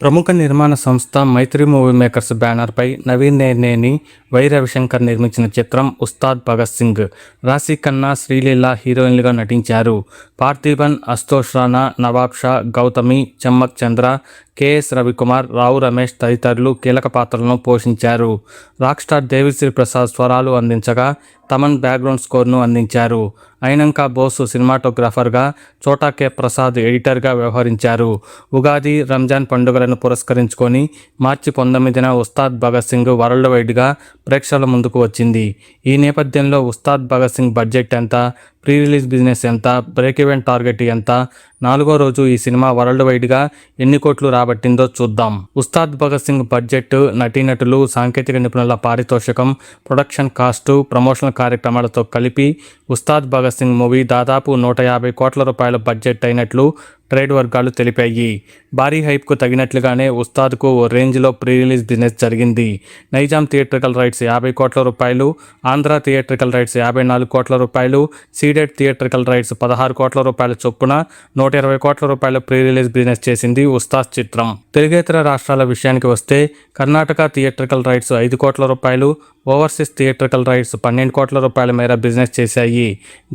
ప్రముఖ నిర్మాణ సంస్థ మైత్రి మూవీ మేకర్స్ బ్యానర్పై నవీన్ నేర్నేని, వై రవిశంకర్ నిర్మించిన చిత్రం ఉస్తాద్ భగత్ సింగ్. రాశి ఖన్నా, శ్రీలీల హీరోయిన్లుగా నటించారు. పార్థిబన్, అశుతోష్ రాణా, నవాబ్ షా, గౌతమి, చమ్మక్ చంద్ర, కెఎస్ రవికుమార్, రావు రమేష్ తదితరులు కీలక పాత్రలను పోషించారు. రాక్ స్టార్ దేవిశ్రీ ప్రసాద్ స్వరాలు అందించగా, తమన్ బ్యాక్గ్రౌండ్ స్కోర్ను అందించారు. అయినంకా బోసు సినిమాటోగ్రాఫర్గా, చోటా కె ప్రసాద్ ఎడిటర్గా వ్యవహరించారు. ఉగాది, రంజాన్ పండుగలను పురస్కరించుకొని మార్చి 19న ఉస్తాద్ భగత్ సింగ్ వరల్డ్ వైడ్గా ప్రేక్షకుల ముందుకు వచ్చింది. ఈ నేపథ్యంలో ఉస్తాద్ భగత్ సింగ్ బడ్జెట్ ఎంత, ప్రీ రిలీజ్ బిజినెస్ ఎంత, బ్రేక్ ఈవెన్ టార్గెట్ ఎంత, 4వ రోజు ఈ సినిమా వరల్డ్ వైడ్గా ఎన్ని కోట్లు రాబట్టిందో చూద్దాం. ఉస్తాద్ భగత్ సింగ్ బడ్జెట్, నటీనటులు, సాంకేతిక నిపుణుల పారితోషికం, ప్రొడక్షన్ కాస్టు, ప్రమోషనల్ కార్యక్రమాలతో కలిపి ఉస్తాద్ భగత్ సింగ్ మూవీ దాదాపు 150 కోట్ల రూపాయల బడ్జెట్ అయినట్లు ట్రేడ్ వర్గాలు తెలిపాయి. భారీ హైప్కు తగినట్లుగానే ఉస్తాద్కు ఓ రేంజ్లో ప్రీ రిలీజ్ బిజినెస్ జరిగింది. నైజాం థియేట్రికల్ రైట్స్ 50 కోట్ల రూపాయలు, ఆంధ్ర థియేట్రికల్ రైట్స్ 54 కోట్ల రూపాయలు, సీడెడ్ థియేట్రికల్ రైట్స్ 16 కోట్ల రూపాయల చొప్పున 120 కోట్ల రూపాయల ప్రీ రిలీజ్ బిజినెస్ చేసింది ఉస్తాద్ చిత్రం. తెలుగేతర రాష్ట్రాల విషయానికి వస్తే కర్ణాటక థియేట్రికల్ రైట్స్ 5 కోట్ల రూపాయలు, ఓవర్సీస్ థియేట్రికల్ రైట్స్ 12 కోట్ల రూపాయల మేర బిజినెస్ చేశాయి.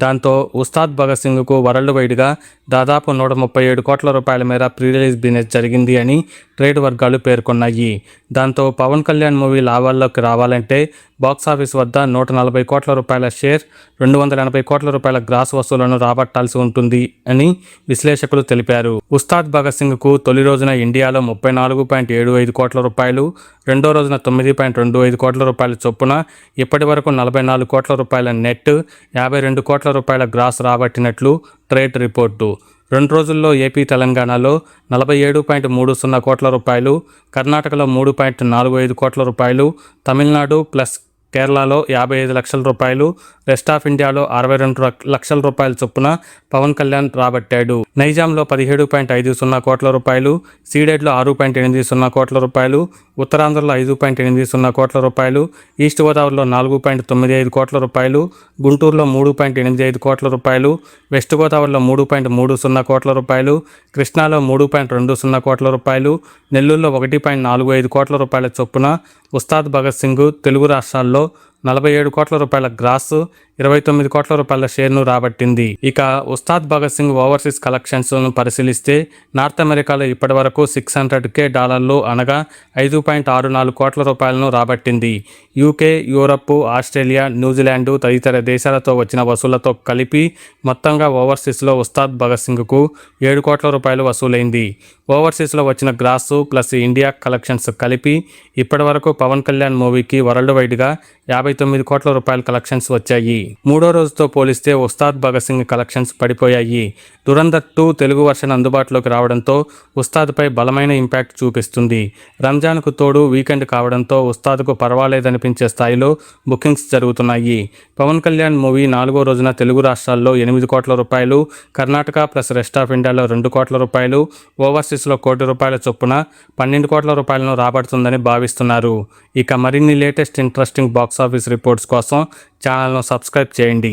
దాంతో ఉస్తాద్ భగత్ సింగ్కు వరల్డ్ వైడ్గా దాదాపు 137 కోట్ల రూపాయల మేర ప్రీ రిలీజ్ బిజినెస్ జరిగింది అని ట్రేడ్ వర్గాలు పేర్కొన్నాయి. దాంతో పవన్ కళ్యాణ్ మూవీ లాభాల్లోకి రావాలంటే బాక్సాఫీస్ వద్ద 140 కోట్ల రూపాయల షేర్, 280 కోట్ల రూపాయల గ్రాస్ వసూలను రాబట్టాల్సి ఉంటుంది అని విశ్లేషకులు తెలిపారు. ఉస్తాద్ భగత్ సింగ్కు తొలి రోజున ఇండియాలో 34.75 కోట్ల రూపాయలు, రెండో రోజున 9.25 కోట్ల రూపాయల చొప్పున ఇప్పటి వరకు 44 కోట్ల రూపాయల నెట్, 52 కోట్ల రూపాయల గ్రాస్ రాబట్టినట్లు ట్రేడ్ రిపోర్టు. 2 రోజుల్లో ఏపీ, తెలంగాణలో 47.30 కోట్ల రూపాయలు, కర్ణాటకలో 3.45 కోట్ల రూపాయలు, తమిళనాడు ప్లస్ కేరళలో 55 లక్షల రూపాయలు, రెస్ట్ ఆఫ్ ఇండియాలో 62 లక్షల రూపాయల చొప్పున పవన్ కళ్యాణ్ రాబట్టాడు. నైజాంలో 17.50 కోట్ల రూపాయలు, సీడెడ్లో 6.80 కోట్ల రూపాయలు, ఉత్తరాంధ్రలో 5.80 కోట్ల రూపాయలు, ఈస్ట్ గోదావరిలో 4.95 కోట్ల రూపాయలు, గుంటూరులో 3.85 కోట్ల రూపాయలు, వెస్ట్ గోదావరిలో 3.30 కోట్ల రూపాయలు, కృష్ణాలో 3.20 కోట్ల రూపాయలు, నెల్లూరులో 1.45 కోట్ల రూపాయల చొప్పున ఉస్తాద్ భగత్ సింగ్ తెలుగు రాష్ట్రాల్లో 47 కోట్ల రూపాయల గ్రాస్, 29 కోట్ల రూపాయల షేర్ను రాబట్టింది. ఇక ఉస్తాద్ భగత్ సింగ్ ఓవర్సీస్ కలెక్షన్స్ను పరిశీలిస్తే నార్త్ అమెరికాలో ఇప్పటి వరకు $600K అనగా 5.64 కోట్ల రూపాయలను రాబట్టింది. యూకే, యూరప్, ఆస్ట్రేలియా, న్యూజిలాండ్ తదితర దేశాలతో వచ్చిన వసూళ్లతో కలిపి మొత్తంగా ఓవర్సీస్లో ఉస్తాద్ భగత్ సింగ్కు 7 కోట్ల రూపాయలు వసూలైంది. ఓవర్సీస్లో వచ్చిన గ్రాసు ప్లస్ ఇండియా కలెక్షన్స్ కలిపి ఇప్పటి వరకు పవన్ కళ్యాణ్ మూవీకి వరల్డ్ వైడ్గా 59 కోట్ల రూపాయల కలెక్షన్స్ వచ్చాయి. మూడో రోజుతో పోలిస్తే ఉస్తాద్ భగత్ సింగ్ కలెక్షన్స్ పడిపోయాయి. దురంధర్ 2 తెలుగు వర్షన్ అందుబాటులోకి రావడంతో ఉస్తాద్పై బలమైన ఇంపాక్ట్ చూపిస్తుంది. రంజాన్కు తోడు వీకెండ్ కావడంతో ఉస్తాద్కు పర్వాలేదనిపించే స్థాయిలో బుకింగ్స్ జరుగుతున్నాయి. పవన్ కళ్యాణ్ మూవీ 4వ రోజున తెలుగు రాష్ట్రాల్లో 8 కోట్ల రూపాయలు, కర్ణాటక ప్లస్ రెస్ట్ ఆఫ్ ఇండియాలో 2 కోట్ల రూపాయలు, ఓవర్సీస్లో ₹1 కోటి చొప్పున 12 కోట్ల రూపాయలను రాబడుతుందని భావిస్తున్నారు. ఇక మరిన్ని లేటెస్ట్ ఇంట్రెస్టింగ్ బాక్సాఫీస్ రిపోర్ట్స్ కోసం ఛానల్ను సబ్స్క్రైబ్ చేయండి.